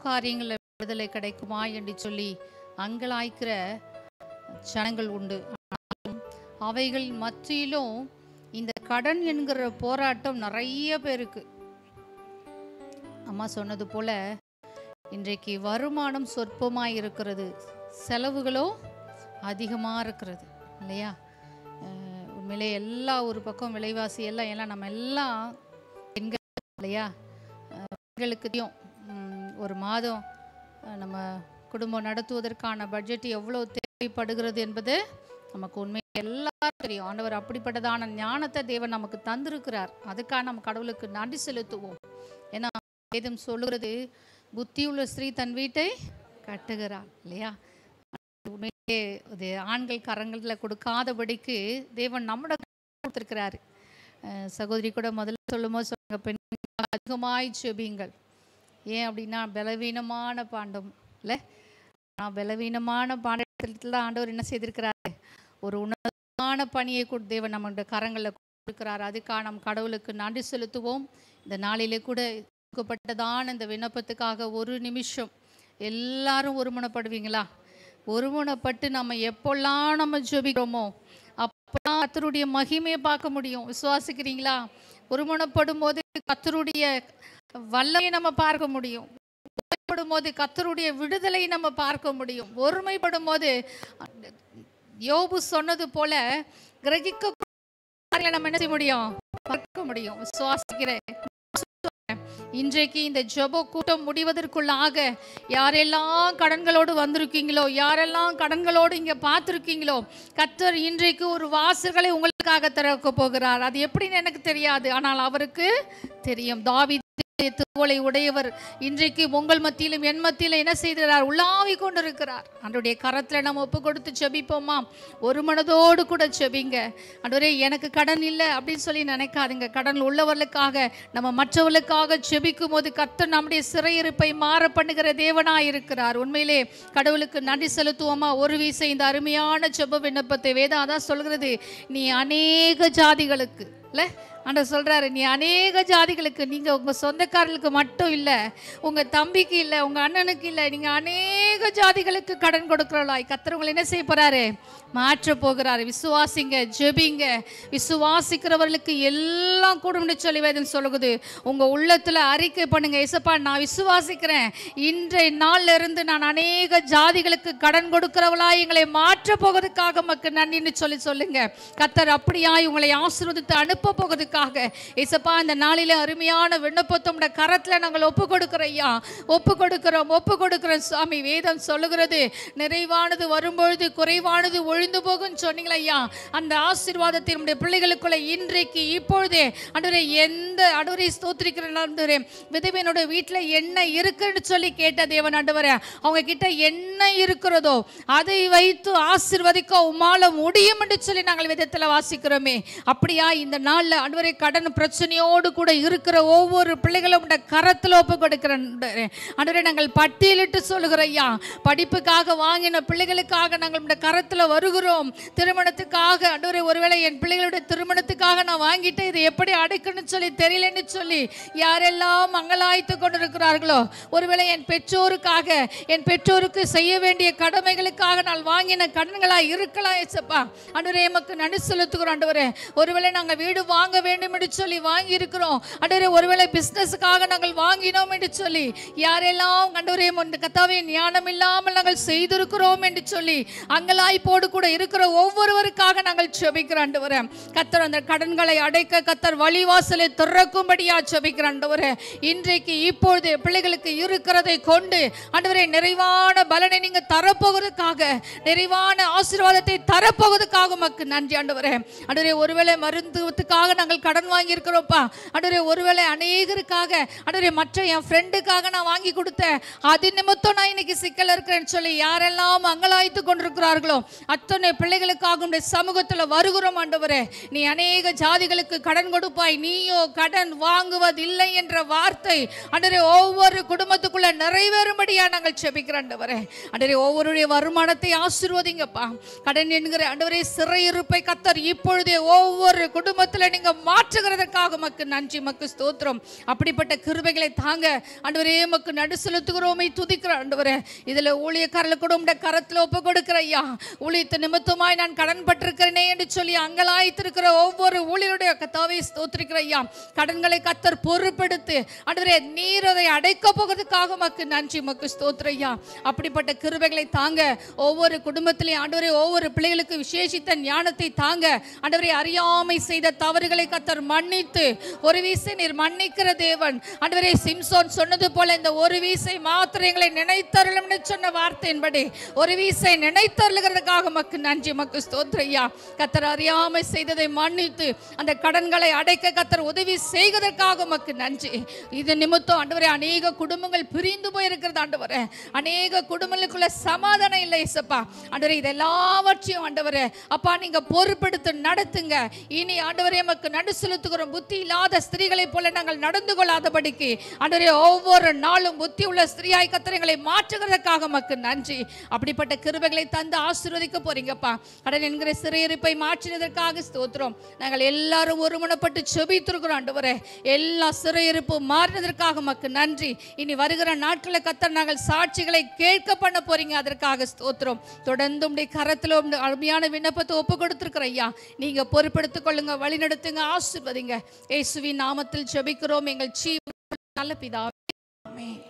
காரியங்களில் விடுதலை கிடைக்குமா என்று சொல்லி அங்கலாய்க்கிற ஜனங்கள் உண்டு. அவைகள் மத்தியிலும் இந்த கடன் என்கிற போராட்டம் நிறைய பேருக்கு. அம்மா சொன்னது போல இன்றைக்கு வருமானம் சொற்பமாக இருக்கிறது, செலவுகளோ அதிகமாக இருக்கிறது இல்லையா? உண்மையிலே எல்லா ஒரு பக்கம் விலைவாசி எல்லாம் நம்ம எல்லாம் பெண்கள் இல்லையா? பெண்களுக்கு ஒரு மாதம் நம்ம குடும்பம் நடத்துவதற்கான பட்ஜெட் எவ்வளோ தேவைப்படுகிறது என்பது நமக்கு உண்மை எல்லாரும் தெரியும். ஆண்டவர் அப்படிப்பட்டதான ஞானத்தை தேவன் நமக்கு தந்திருக்கிறார். அதுக்காக நம்ம கடவுளுக்கு நன்றி செலுத்துவோம். ஏன்னா வேதம் சொல்லுகிறது, புத்தியுள்ள ஸ்திரீ தன் வீட்டை கட்டுகிறார் இல்லையா? உண்மையிலே அது ஆண்கள் கரங்களில் கொடுக்காதபடிக்கு தேவன் நம்மளோட கொடுத்துருக்கிறாரு. சகோதரி கூட முதல்ல சொல்லும்போது சொல்லுங்க, பெண்கள் அதிகமாய் செபியுங்கள். ஏன் அப்படின்னா பலவீனமான பாண்டம் இல்லை, நான் பலவீனமான பாண்டத்தில் ஆண்டவர் என்ன செய்திருக்கிறாரு? ஒரு உன்னதமான பணியை கூட தேவன் நம்மளுடைய கரங்களில் கொடுக்கிறார். அதுக்காக நம் கடவுளுக்கு நன்றி செலுத்துவோம். இந்த நாளிலே கூட கொடுக்கப்பட்டதான இந்த விண்ணப்பத்துக்காக ஒரு நிமிஷம் எல்லாரும் ஒருமனப்படுவீங்களா? ஒருமனப்பட்டு நம்ம எப்பெல்லாம் நம்ம ஜெபிக்கிறோமோ அப்போலாம் கர்த்தருடைய மகிமையை பார்க்க முடியும். விசுவாசிக்கிறீங்களா? ஒருமனப்படும் போது கர்த்தருடைய வல்லமையை நம்ம பார்க்க முடியும். ஒருமைப்படும் போது கர்த்தருடைய விடுதலை நம்ம பார்க்க முடியும். ஒருமைப்படும் போது யோபு சொன்னது போல கிரகிக்க நம்ம என்ன செய்ய முடியும்? பார்க்க முடியும். விசுவாசிக்கிறேன். இன்றைக்கு இந்த ஜெப கூட்டம் முடிவதற்குள்ளாக யாரெல்லாம் கடன்களோடு வந்திருக்கீங்களோ, யாரெல்லாம் கடன்களோடு இங்கே பார்த்துருக்கீங்களோ, கர்த்தர் இன்றைக்கு ஒரு வாசல்களை உங்களுக்காக திறக்க போகிறார். அது எப்படின்னு எனக்கு தெரியாது, ஆனால் அவருக்கு தெரியும். தாவீது திருவோலை உடையவர் இன்றைக்கு உங்கள் மத்தியிலும் என் மத்தியிலும் என்ன செய்கிறார்? உலாவி கொண்டிருக்கிறார். அவருடைய கரத்தில் நம்ம ஒப்பு கொடுத்து செபிப்போமா? ஒரு மனதோடு கூட செபிங்க. ஆண்டவரே எனக்கு கடன் இல்லை அப்படின்னு சொல்லி நினைக்காதுங்க. கடன் உள்ளவர்களுக்காக நம்ம மற்றவர்களுக்காக செபிக்கும் போது கர்த்தர் நம்முடைய சிறையிருப்பை மாற பண்ணுகிற தேவனாய் இருக்கிறார். உண்மையிலே கடவுளுக்கு நன்றி செலுத்துவோமா? ஒரு வீசை இந்த அருமையான செப விண்ணப்பத்தை வேதம் அதான் சொல்கிறது, நீ அநேக ஜாதிகளுக்கு இல்லை ஆண்டவர் சொல்கிறாரு, நீ அநேக ஜாதிகளுக்கு, நீங்கள் உங்கள் சொந்தக்காரர்களுக்கு மட்டும் இல்லை, உங்கள் தம்பிக்கு இல்லை, உங்கள் அண்ணனுக்கு இல்லை, நீங்கள் அநேக ஜாதிகளுக்கு கடன் கொடுக்குறவளாய் கர்த்தர் உங்களை என்ன செய்ய போகிறாரு? மாற்ற போகிறாரு. விசுவாசிங்க, ஜெபிங்க. விசுவாசிக்கிறவர்களுக்கு எல்லாம் கூடும்னு சொல்லி வேதம் சொல்லுது. உங்கள் உள்ளத்தில் அறிக்கை பண்ணுங்க, ஏசப்பா நான் விசுவாசிக்கிறேன், இன்றைய நாளில் இருந்து நான் அநேக ஜாதிகளுக்கு கடன் கொடுக்கிறவளாய் எங்களை மாற்ற போவதற்காக மக்கள் நன்றின்னு சொல்லி சொல்லுங்க. கர்த்தர் அப்படியாய் உங்களை ஆசீர்வதித்து அனுப்ப போவதற்காக ஏசப்பா இந்த நாளில அருமையான விண்ணப்பத்தோட கரத்துல நாங்கள் ஒப்பு கொடுக்கிறோம் ஐயா, ஒப்பு கொடுக்கிறோம் சுவாமி. வேதம் சொல்லுகிறது, நிறைவானது வரும்பொழுது குறைவானது ஒழிந்து போகும் சொன்னீங்களா ஐயா. அந்த ஆசீர்வாதத்தை நம்முடைய பிள்ளைகளுக்குள்ள இன்றைக்கு இப்பொழுதே ஆண்டவரே, எந்த ஆண்டவரை ஸ்தோத்திரிக்கிறேன் ஆண்டவரே, விதவையனோட வீட்டில் என்ன இருக்குன்னு சொல்லி கேட்ட தேவன் ஆண்டவரே, அவங்க கிட்ட என்ன இருக்கிறதோ அதை வைத்து ஆசீர்வதிக்க உம்மால முடியும் என்று சொல்லி நாங்கள் விதத்தில் வாசிக்கிறோமே. அப்படியா இந்த நாளில் ஆண்டவரே கடன் பிரச்சனையோடு கூட இருக்கிற ஒவ்வொரு பிள்ளைகளும் கரத்தில் ஒப்பு கொடுக்கிறேன் ஆண்டவரே. நாங்கள் பட்டியலிட்டு சொல்லுகிறோம் ஐயா, படிப்புக்காக வாங்கின பிள்ளைகளுக்காக நாங்கள் கரத்தில் வருகிறோம். திருமணத்துக்காக ஆண்டவரே, ஒருவேளை என் பிள்ளைகளுடைய திருமணத்துக்காக நான் வாங்கிட்டு இதை எப்படி அடைக்கணும்னு சொல்லி தெரியலன்னு சொல்லி யாரெல்லாம் மங்களாய்த்து கொண்டிருக்கிறார்களோ, ஒருவேளை என் பெற்றோருக்காக, என் பெற்றோருக்கு செய்ய வேண்டிய கடமைகளுக்காக நான் வாங்கின கடன்களாக இருக்கலாம் ஏசப்பா. ஆண்டவரே எமக்கு நன்றி செலுத்துகிறோம் ஆண்டவரே. ஒருவேளை நாங்கள் வீடு வாங்க வேண்டும் என்று சொல்லி வாங்கி இருக்கிறோம் ஆண்டவரே, ஒருவேளை பிசினஸுக்காக நாங்கள் வாங்கினோம் என்று சொல்லி யாரெல்லாம் ஆண்டவரே கர்த்தாவே ஞானம் இல்லாமல் நாங்கள் செய்திருக்கிறோம் என்று சொல்லி அங்கலாய்ப்போடு கூட இருக்கிற ஒவ்வொருவருக்காக நாங்கள் ஜெபிக்கிறோம் ஆண்டவரே. கர்த்தர் அந்த கடன்களை அடைக்க கர்த்தர் வழிவாசலை திறக்கும்படியா ஜெபிக்கிறோம் ஆண்டவரே. இன்றைக்கு இப்பொழுது பிள்ளைகளுக்கு இருக்கிறதை கொண்டு ஆண்டவரே நிறைவான பலனை நீங்க தரப்போவதற்காக, நிறைவான ஆசீர்வாதத்தை தரப்போவதற்காக உமக்கு நன்றி ஆண்டவரே. ஆண்டவரே ஒருவேளை மருத்துவத்துக்காக நாங்கள் கடன் வாங்கி இருக்கிறோம்ப்பா ஆண்டவரே, ஒருவேளை அநேகருக்காக ஆண்டவரே, மற்ற என் ஃப்ரெண்டுக்காக நான் வாங்கி கொடுத்தேன், அது நிமித்தம் நான் இன்னைக்கு சிக்கல் இருக்கிறேன்னு சொல்லி யாரெல்லாம் அங்கலாய்த்து கொண்டிருக்கிறார்களோ அத்தனை பிள்ளைகளுக்காக சமூகத்தில் வருகிறோம் ஆண்டவரே. நீ அநேக ஜாதிகளுக்கு கடன் கொடுப்பாய், நீயோ கடன் வாங்குவதில்லை என்ற வார்த்தை ஆண்டவரே ஒவ்வொரு குடும்பத்துக்குள்ள நிறைவேறும்படியா நாங்கள் ஜெபிக்கிறோம் ஆண்டவரே. ஆண்டவரே ஒவ்வொருடைய வருமானத்தை ஆசீர்வதிங்கப்பா. கடன் என்கிற ஆண்டவரே சிறையிருப்பை கர்த்தர் இப்பொழுதே ஒவ்வொரு குடும்பத்தில் நீங்க மாற்றுகிறதற்காக உமக்கு நன்றி, உமக்கு ஸ்தோத்திரம். அப்படிப்பட்ட கிருபைகளை தாங்க ஆண்டவரே, உமக்கு நடு செலுத்துகிறோமே, துதிக்கிறோம் ஆண்டவரே. இதில் ஊழியக்காரர்கள் கூட உடைய கரத்தில் ஒப்பு கொடுக்கிற ஐயா. ஊழியத்து நிமித்தமாய் நான் கடன் பட்டிருக்கிறேனே என்று சொல்லி அங்கலாய்த்திருக்கிற ஒவ்வொரு ஊழியருடைய கர்த்தாவே ஸ்தோத்திரிக்கிற ஐயா. கடன்களை கர்த்தர் பொறுப்பெடுத்து ஆண்டவரே நீர் அதை அடைக்க போகிறதுக்காக உமக்கு நன்றி, உமக்கு ஸ்தோத்திரம் ஐயா. அப்படிப்பட்ட கிருபைகளை தாங்க. ஒவ்வொரு குடும்பத்திலையும் ஆண்டவரே ஒவ்வொரு பிள்ளைகளுக்கு விசேஷித்த ஞானத்தை தாங்க ஆண்டவரே. அறியாமை செய்த தவறுகளை கர்த்தர் மன்னித்து ஒரு வீசை நீர் மன்னிக்கிற தேவன் ஆண்டவரே. சிம்சோன் சொன்னது போல இந்த ஒரு வீசை மாத்திரம் எங்களை நினைத்தருளும்னு சொன்ன வார்த்தையின்படி ஒரு வீசை நினைத்தருளுகிறதுக்காக உமக்கு நன்றி, உமக்கு ஸ்தோத்திரம் ஐயா. கர்த்தர் அறியாமை செய்ததை மன்னித்து அந்த கடன்களை அடைக்க கர்த்தர் உதவி செய்வதற்காக உமக்கு நன்றி. இது நிமித்தம் ஆண்டவரே அநேக குடும்பங்கள் பிரிந்து போயிருக்கிறது ஆண்டவரே. அநேக குடும்பங்களுக்குள்ள சமாதானம் இல்லை இயேசப்பா. ஆண்டவரே இதெல்லாவற்றையும் ஆண்டவரே அப்பா நீங்க பொறுப்பெடுத்து நடத்துங்க. இனி ஆண்டவரே உமக்கு நடு செலுத்துகிறோம். புத்தி இல்லாத ஸ்திரீகளை போல நாங்கள் நடந்து கொள்ளாதபடிக்கு ஆண்டவரே ஒவ்வொரு நாளும் புத்தி உள்ள ஸ்திரீயாய் கர்த்தர் எங்களை மாற்றுகிறதற்காக உமக்கு நன்றி. அப்படிப்பட்ட கிருபைகளை தந்து ஆசீர்வதிக்க போறீங்கப்பா. கடன் என்கிற சிறையிருப்பை மாற்றினதற்காக ஸ்தோத்திரம். நாங்கள் எல்லாரும் ஒருமனப்பட்டு செபித்திருக்கிறோம் ஆண்டவரே. எல்லா சிறையிருப்பு மாறினதற்காக உமக்கு நன்றி. இனி வருகிற நாட்களை கர்த்தர் நாங்கள் சாட்சிகளை கேட்க பண்ண போறீங்க, அதற்காக ஸ்தோத்திரம். தொடர்ந்து உடைய கரத்தில் அருமையான விண்ணப்பத்தை ஒப்பு கொடுத்திருக்கிற ஐயா. நீங்க பொறுப்பெடுத்துக் கொள்ளுங்க, வழி நடத்துங்க, ஆசீர்வதிங்க. இயேசுவின் நாமத்தில் ஜெபிக்கிறோம் எங்கள் நல்ல பிதாவே. ஆமென்.